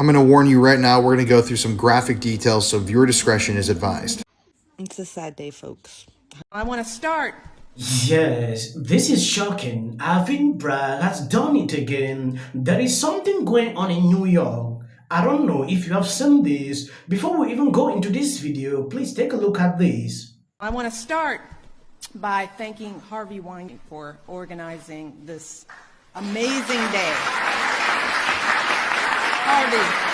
I'm going to warn you right now, we're going to go through some graphic details, so viewer discretion is advised. It's a sad day, folks. I want to start. Yes, this is shocking. Alvin Bragg has done it again. There is something going on in New York. I don't know if you have seen this. Before we even go into this video, please take a look at this. I want to start by thanking Harvey Weinstein for organizing this amazing day. Harvey.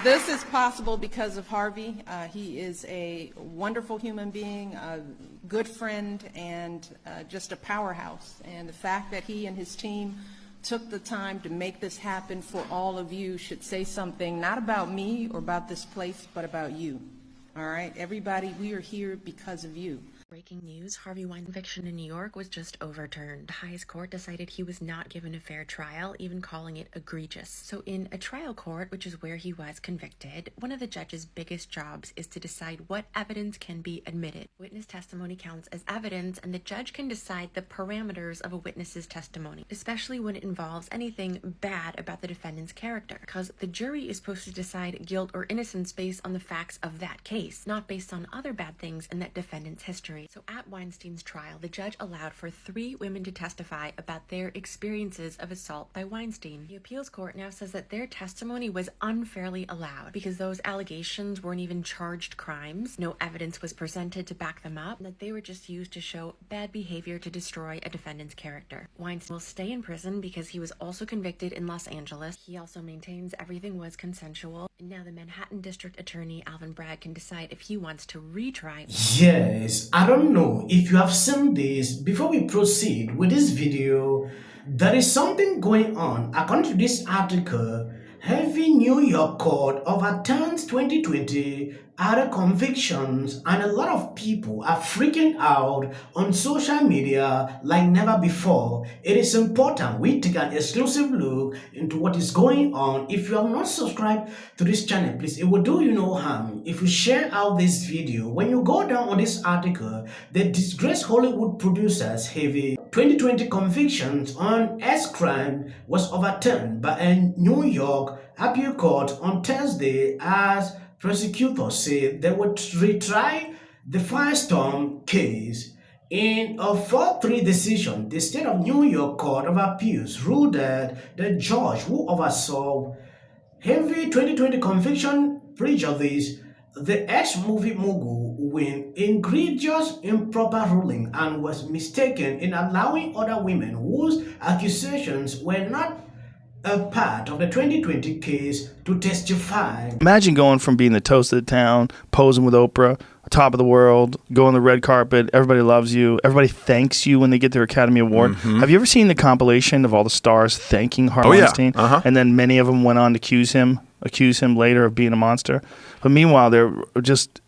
This is possible because of Harvey. He is a wonderful human being, a good friend, and just a powerhouse. And the fact that he and his team took the time to make this happen for all of you should say something not about me or about this place, but about you. All right, everybody, we are here because of you. Breaking news, Harvey Weinstein's conviction in New York was just overturned. The highest court decided he was not given a fair trial, even calling it egregious. So in a trial court, which is where he was convicted, one of the judge's biggest jobs is to decide what evidence can be admitted. Witness testimony counts as evidence, and the judge can decide the parameters of a witness's testimony, especially when it involves anything bad about the defendant's character, because the jury is supposed to decide guilt or innocence based on the facts of that case, not based on other bad things in that defendant's history. So at Weinstein's trial, the judge allowed for 3 women to testify about their experiences of assault by Weinstein. The appeals court now says that their testimony was unfairly allowed because those allegations weren't even charged crimes, no evidence was presented to back them up, and that they were just used to show bad behavior to destroy a defendant's character. Weinstein will stay in prison because he was also convicted in Los Angeles. He also maintains everything was consensual. And now the Manhattan District Attorney Alvin Bragg can decide if he wants to retry. Yes, I don't know if you have seen this. Before we proceed with this video, there is something going on. According to this article, heavy New York court overturns 2020 other convictions, and a lot of people are freaking out on social media like never before. It is important we take an exclusive look into what is going on. If you have not subscribed to this channel, please, it will do you no harm if you share out this video. When you go down on this article, the disgraced Hollywood producers heavy 2020 convictions on S-crime was overturned by a New York appeal court on Thursday as prosecutors say they would retry the Firestorm case. In a 4-3 decision, the state of New York Court of Appeals ruled that the judge who oversaw heavy 2020 conviction prejudiced the ex-movie mogul with egregious improper ruling and was mistaken in allowing other women whose accusations were not a part of the 2020 case to testify. Imagine going from being the toast of the town, posing with Oprah, top of the world, go on the red carpet, everybody loves you, everybody thanks you when they get their Academy Award. Have you ever seen the compilation of all the stars thanking Harvey Weinstein? And then many of them went on to accuse him later of being a monster. But meanwhile, they're just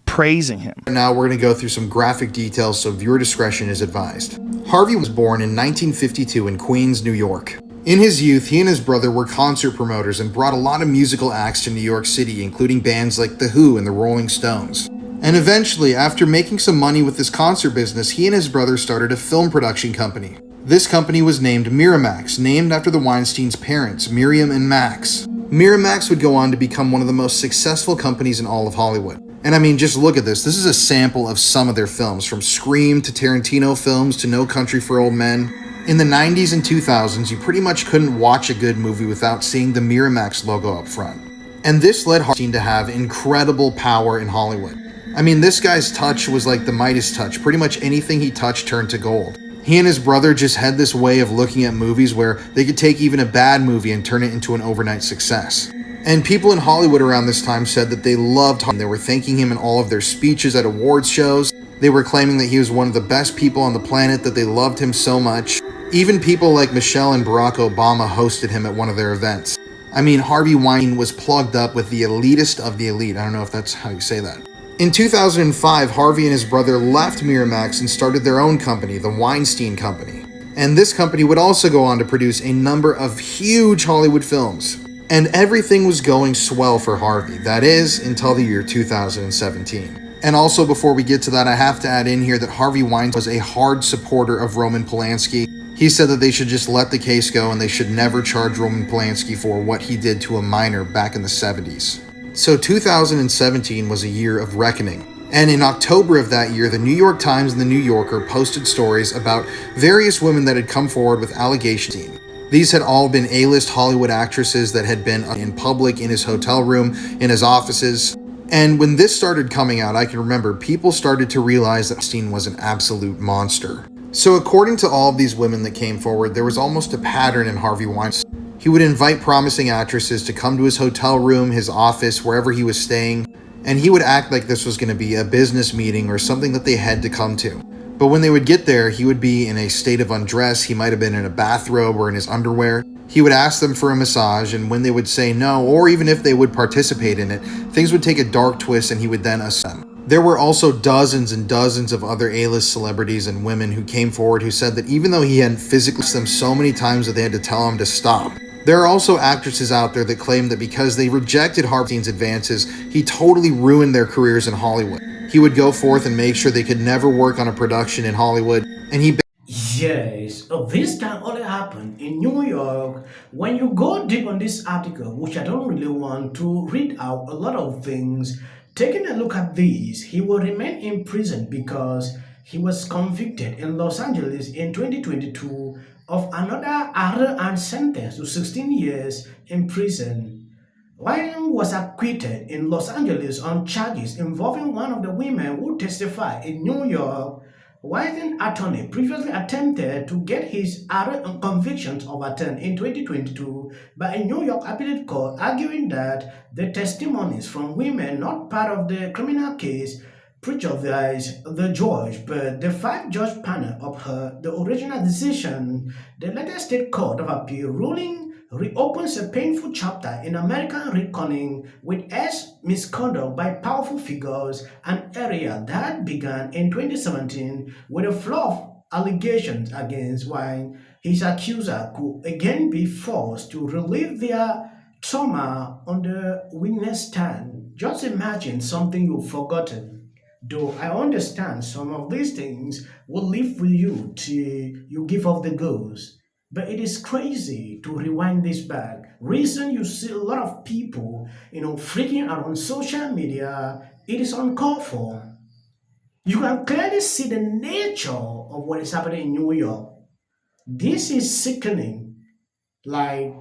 praising him. Now we're going to go through some graphic details, so viewer discretion is advised. Harvey was born in 1952 in Queens, New York. In his youth, he and his brother were concert promoters and brought a lot of musical acts to New York City, including bands like The Who and the Rolling Stones. And eventually, after making some money with this concert business, he and his brother started a film production company. This company was named Miramax, named after the Weinstein's parents, Miriam and Max. Miramax would go on to become one of the most successful companies in all of Hollywood. And I mean, just look at this. This is a sample of some of their films, from Scream to Tarantino films to No Country for Old Men. In the 90s and 2000s, you pretty much couldn't watch a good movie without seeing the Miramax logo up front. And this led Weinstein to have incredible power in Hollywood. I mean, this guy's touch was like the Midas touch. Pretty much anything he touched turned to gold. He and his brother just had this way of looking at movies where they could take even a bad movie and turn it into an overnight success. And people in Hollywood around this time said that they loved him. They were thanking him in all of their speeches at awards shows. They were claiming that he was one of the best people on the planet, that they loved him so much. Even people like Michelle and Barack Obama hosted him at one of their events. I mean, Harvey Weinstein was plugged up with the elitist of the elite. I don't know if that's how you say that. In 2005, Harvey and his brother left Miramax and started their own company, the Weinstein Company. And this company would also go on to produce a number of huge Hollywood films. And everything was going swell for Harvey. That is, until the year 2017. And also, before we get to that, I have to add in here that Harvey Weinstein was a hard supporter of Roman Polanski. He said that they should just let the case go and they should never charge Roman Polanski for what he did to a minor back in the 70s. So 2017 was a year of reckoning. And in October of that year, the New York Times and the New Yorker posted stories about various women that had come forward with allegations. These had all been A-list Hollywood actresses that had been in public, in his hotel room, in his offices. And when this started coming out, I can remember people started to realize that Epstein was an absolute monster. So according to all of these women that came forward, there was almost a pattern in Harvey Weinstein. He would invite promising actresses to come to his hotel room, his office, wherever he was staying, and he would act like this was going to be a business meeting or something that they had to come to. But when they would get there, he would be in a state of undress. He might have been in a bathrobe or in his underwear. He would ask them for a massage, and when they would say no, or even if they would participate in it, things would take a dark twist and he would then assess them. There were also dozens and dozens of other A-list celebrities and women who came forward who said that even though he hadn't physically kissed them so many times that they had to tell him to stop. There are also actresses out there that claim that because they rejected Harvey Weinstein's advances, he totally ruined their careers in Hollywood. He would go forth and make sure they could never work on a production in Hollywood, and he Yes, this can only happen in New York. When you go deep on this article, which I don't really want to read out a lot of things, taking a look at this, he will remain in prison because he was convicted in Los Angeles in 2022 of another arrest and sentenced to 16 years in prison. Ryan was acquitted in Los Angeles on charges involving one of the women who testified in New York. White's attorney previously attempted to get his arrest and convictions overturned in 2022 by a New York appellate court, arguing that the testimonies from women not part of the criminal case prejudiced the judge, but the five-judge panel upheld the original decision. The latest state court of appeal ruling reopens a painful chapter in American reckoning with misconduct by powerful figures, an area that began in 2017 with a flow of allegations against Wine. His accuser could again be forced to relive their trauma on the witness stand. Just imagine something you've forgotten. Though I understand some of these things will live with you till you give up the ghost. But it is crazy to rewind this back. Reason you see a lot of people, freaking out on social media, it is uncalled for. You can clearly see the nature of what is happening in New York. This is sickening. Like,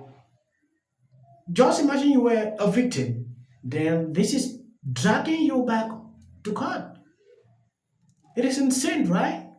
just imagine you were a victim. Then this is dragging you back to court. It is insane, right?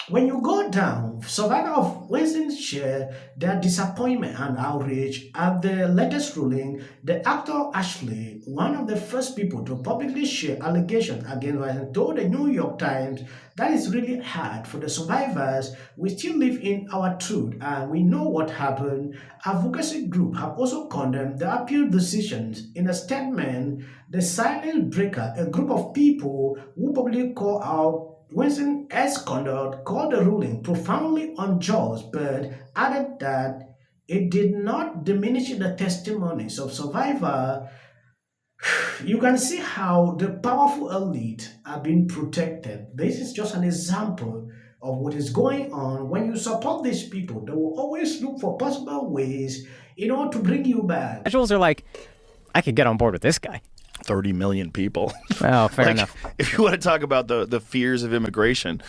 When you go down, survivors of Wednesday share their disappointment and outrage at the latest ruling. The actor Ashley, one of the first people to publicly share allegations against Weinstein, told the New York Times that it's really hard for the survivors. We still live in our truth and we know what happened. Advocacy groups have also condemned the appeal decisions. In a statement, the Silent Breaker, a group of people who publicly call out Winston's conduct, called the ruling profoundly unjust, but added that it did not diminish the testimonies of survivors. You can see how the powerful elite are being protected. This is just an example of what is going on. When you support these people, they will always look for possible ways to bring you back. Individuals are like, I could get on board with this guy. 30 million people. Oh, fair Like, enough. If you want to talk about the fears of immigration,